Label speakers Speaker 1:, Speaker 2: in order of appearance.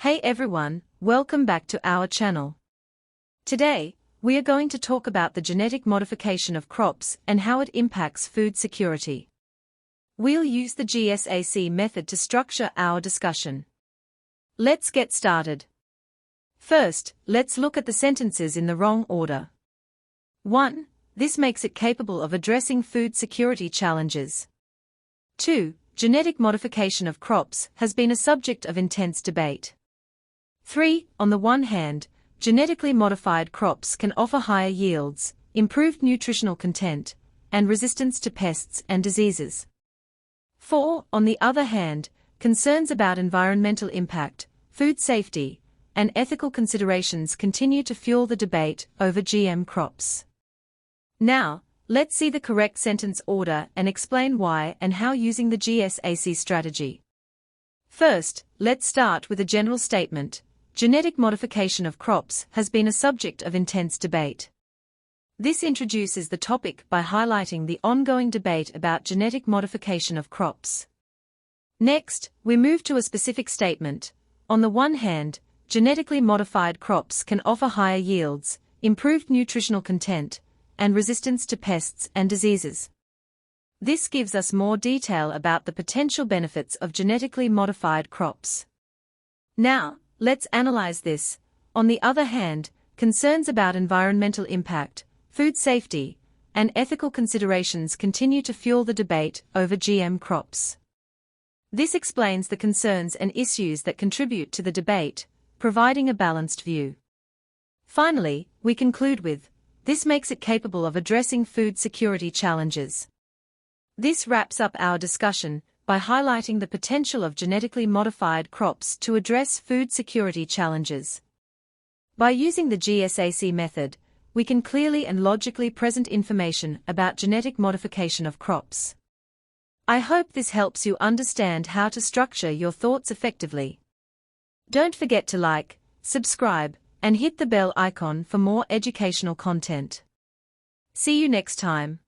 Speaker 1: Hey everyone, welcome back to our channel. Today, we are going to talk about the genetic modification of crops and how it impacts food security. We'll use the GSAC method to structure our discussion. Let's get started. First, let's look at the sentences in the wrong order. 1. This makes it capable of addressing food security challenges. 2. Genetic modification of crops has been a subject of intense debate. 3. On the one hand, genetically modified crops can offer higher yields, improved nutritional content, and resistance to pests and diseases. 4. On the other hand, concerns about environmental impact, food safety, and ethical considerations continue to fuel the debate over GM crops. Now, let's see the correct sentence order and explain why and how using the GSAC strategy. First, let's start with a general statement. Genetic modification of crops has been a subject of intense debate. This introduces the topic by highlighting the ongoing debate about genetic modification of crops. Next, we move to a specific statement. On the one hand, genetically modified crops can offer higher yields, improved nutritional content, and resistance to pests and diseases. This gives us more detail about the potential benefits of genetically modified crops. Now, let's analyze this. On the other hand, concerns about environmental impact, food safety, and ethical considerations continue to fuel the debate over GM crops. This explains the concerns and issues that contribute to the debate, providing a balanced view. Finally, we conclude with, this makes it capable of addressing food security challenges. This wraps up our discussion by highlighting the potential of genetically modified crops to address food security challenges. By using the GSAC method, we can clearly and logically present information about genetic modification of crops. I hope this helps you understand how to structure your thoughts effectively. Don't forget to like, subscribe, and hit the bell icon for more educational content. See you next time.